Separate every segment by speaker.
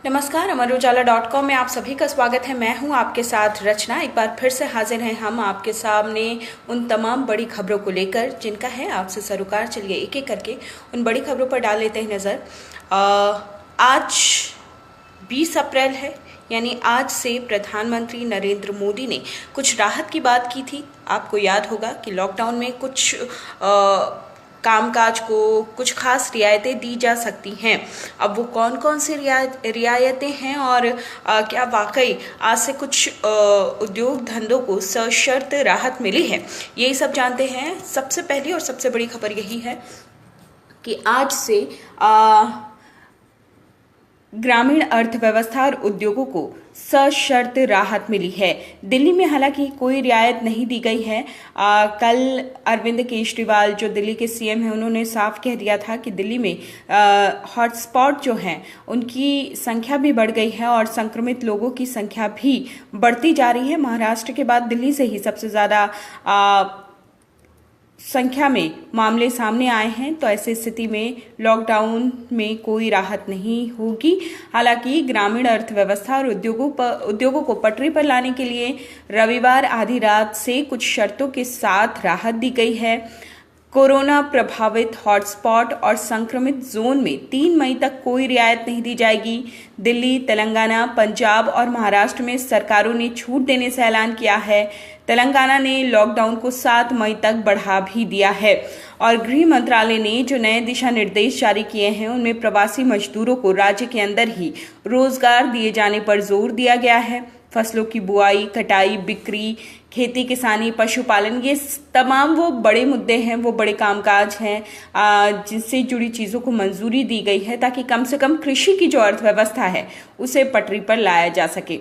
Speaker 1: नमस्कार, अमर उजाला.com में आप सभी का स्वागत है। मैं हूं आपके साथ रचना। एक बार फिर से हाजिर हैं हम आपके सामने उन तमाम बड़ी खबरों को लेकर जिनका है आपसे सरोकार। चलिए एक एक करके उन बड़ी खबरों पर डाल लेते हैं नज़र। आज 20 अप्रैल है, यानी आज से प्रधानमंत्री नरेंद्र मोदी ने कुछ राहत की बात की थी। आपको याद होगा कि लॉकडाउन में कुछ कामकाज को कुछ खास रियायतें दी जा सकती हैं। अब वो कौन कौन सी रियायतें हैं और क्या वाकई आज से कुछ उद्योग धंधों को सशर्त राहत मिली है, यही सब जानते हैं। सबसे पहली और सबसे बड़ी खबर यही है कि आज से ग्रामीण अर्थव्यवस्था और उद्योगों को सशर्त राहत मिली है। दिल्ली में हालांकि कोई रियायत नहीं दी गई है। कल अरविंद केजरीवाल जो दिल्ली के सीएम हैं, उन्होंने साफ कह दिया था कि दिल्ली में हॉटस्पॉट जो हैं उनकी संख्या भी बढ़ गई है और संक्रमित लोगों की संख्या भी बढ़ती जा रही है। महाराष्ट्र के बाद दिल्ली से ही सबसे ज़्यादा संख्या में मामले सामने आए हैं। तो ऐसी स्थिति में लॉकडाउन में कोई राहत नहीं होगी। हालांकि ग्रामीण अर्थव्यवस्था और उद्योगों को पटरी पर लाने के लिए रविवार आधी रात से कुछ शर्तों के साथ राहत दी गई है। कोरोना प्रभावित हॉटस्पॉट और संक्रमित जोन में 3 मई तक कोई रियायत नहीं दी जाएगी। दिल्ली, तेलंगाना, पंजाब और महाराष्ट्र में सरकारों ने छूट देने से ऐलान किया है। तेलंगाना ने लॉकडाउन को 7 मई तक बढ़ा भी दिया है और गृह मंत्रालय ने जो नए दिशा निर्देश जारी किए हैं उनमें प्रवासी मजदूरों को राज्य के अंदर ही रोजगार दिए जाने पर जोर दिया गया है। फसलों की बुआई, कटाई, बिक्री, खेती किसानी, पशुपालन, ये तमाम वो बड़े मुद्दे हैं, वो बड़े कामकाज हैं जिनसे जुड़ी चीज़ों को मंजूरी दी गई है ताकि कम से कम कृषि की जो अर्थव्यवस्था है उसे पटरी पर लाया जा सके।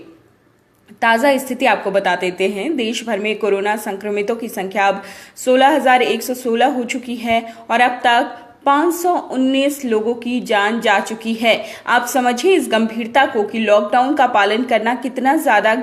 Speaker 1: ताज़ा स्थिति आपको बता देते हैं। देश भर में कोरोना संक्रमितों की संख्या अब 16,116 हो चुकी है और अब तक 519 लोगों की जान जा चुकी है। आप समझिए इस गंभीरता को कि लॉकडाउन का पालन करना कितना ज़्यादा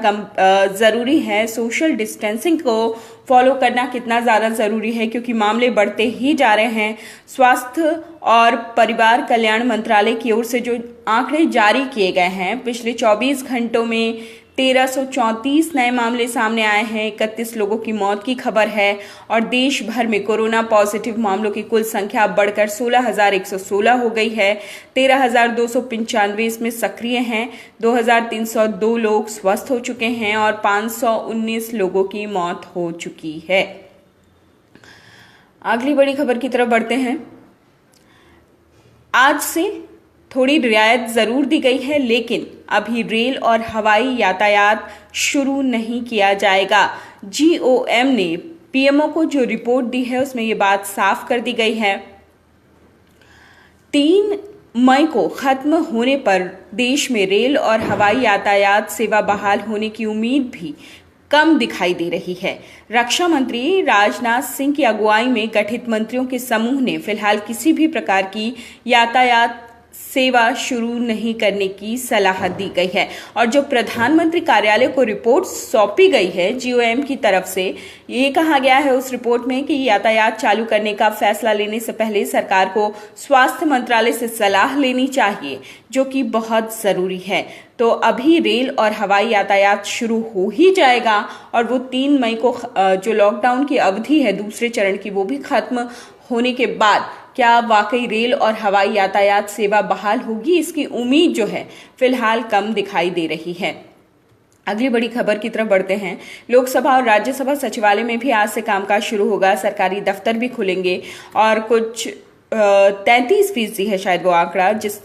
Speaker 1: ज़रूरी है, सोशल डिस्टेंसिंग को फॉलो करना कितना ज़्यादा ज़रूरी है, क्योंकि मामले बढ़ते ही जा रहे हैं। स्वास्थ्य और परिवार कल्याण मंत्रालय की ओर से जो आंकड़े जारी किए गए हैं, पिछले 24 घंटों में 1334 नए मामले सामने आए हैं। 31 लोगों की मौत की खबर है और देश भर में कोरोना पॉजिटिव मामलों की कुल संख्या बढ़कर 16,116 हो गई है। 13,295 इसमें सक्रिय हैं। 2,302 लोग स्वस्थ हो चुके हैं और 519 लोगों की मौत हो चुकी है। अगली बड़ी खबर की तरफ बढ़ते हैं। आज से थोड़ी रियायत जरूर दी गई है, लेकिन अभी रेल और हवाई यातायात शुरू नहीं किया जाएगा। जीओएम ने पीएमओ को जो रिपोर्ट दी है उसमें ये बात साफ कर दी गई है। 3 मई को खत्म होने पर देश में रेल और हवाई यातायात सेवा बहाल होने की उम्मीद भी कम दिखाई दे रही है। रक्षा मंत्री राजनाथ सिंह की अगुवाई में गठित मंत्रियों के समूह ने फिलहाल किसी भी प्रकार की यातायात सेवा शुरू नहीं करने की सलाह दी गई है और जो प्रधानमंत्री कार्यालय को रिपोर्ट सौंपी गई है जीओएम की तरफ से, ये कहा गया है उस रिपोर्ट में कि यातायात चालू करने का फैसला लेने से पहले सरकार को स्वास्थ्य मंत्रालय से सलाह लेनी चाहिए, जो कि बहुत जरूरी है। तो अभी रेल और हवाई यातायात शुरू हो ही जाएगा और वो 3 मई को जो लॉकडाउन की अवधि है दूसरे चरण की, वो भी खत्म होने के बाद क्या वाकई रेल और हवाई यातायात सेवा बहाल होगी, इसकी उम्मीद जो है फिलहाल कम दिखाई दे रही है। अगली बड़ी खबर की तरफ बढ़ते हैं। लोकसभा और राज्यसभा सचिवालय में भी आज से कामकाज शुरू होगा। सरकारी दफ्तर भी खुलेंगे और कुछ 33% है शायद वो आंकड़ा जिस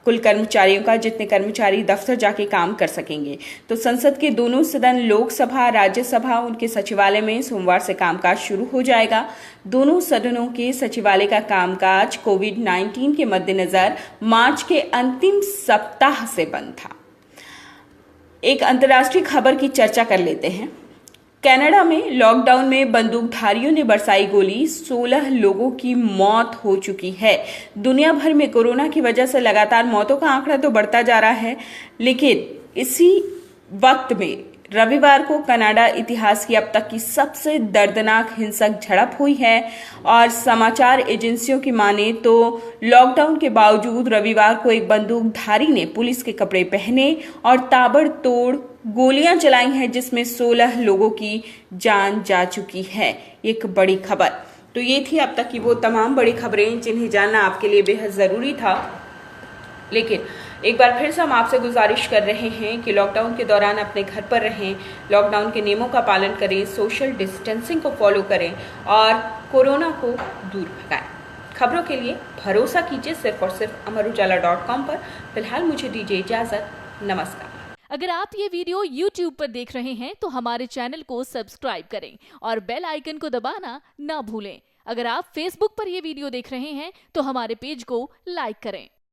Speaker 1: कुल कर्मचारियों का, जितने कर्मचारी दफ्तर जाके काम कर सकेंगे। तो संसद के दोनों सदन, लोकसभा, राज्यसभा, उनके सचिवालय में सोमवार से कामकाज शुरू हो जाएगा। दोनों सदनों के सचिवालय का कामकाज कोविड-19 के मद्देनजर मार्च के अंतिम सप्ताह से बंद था। एक अंतर्राष्ट्रीय खबर की चर्चा कर लेते हैं। कनाडा में लॉकडाउन में बंदूकधारियों ने बरसाई गोली, 16 लोगों की मौत हो चुकी है। दुनिया भर में कोरोना की वजह से लगातार मौतों का आंकड़ा तो बढ़ता जा रहा है, लेकिन इसी वक्त में रविवार को कनाडा इतिहास की अब तक की सबसे दर्दनाक हिंसक झड़प हुई है और समाचार एजेंसियों की माने तो लॉकडाउन के बावजूद रविवार को एक बंदूकधारी ने पुलिस के कपड़े पहने और ताबड़तोड़ गोलियां चलाई हैं, जिसमें 16 लोगों की जान जा चुकी है। एक बड़ी खबर। तो ये थी अब तक की वो तमाम बड़ी खबरें जिन्हें जानना आपके लिए बेहद ज़रूरी था। लेकिन एक बार फिर से हम आपसे गुजारिश कर रहे हैं कि लॉकडाउन के दौरान अपने घर पर रहें, लॉकडाउन के नियमों का पालन करें, सोशल डिस्टेंसिंग को फॉलो करें और कोरोना को दूर भगाएं। खबरों के लिए भरोसा कीजिए सिर्फ और सिर्फ amarujala.com पर। फिलहाल मुझे दीजिए इजाज़त। नमस्कार।
Speaker 2: अगर आप ये वीडियो YouTube पर देख रहे हैं तो हमारे चैनल को सब्सक्राइब करें और बेल आइकन को दबाना ना भूलें। अगर आप Facebook पर ये वीडियो देख रहे हैं तो हमारे पेज को लाइक करें।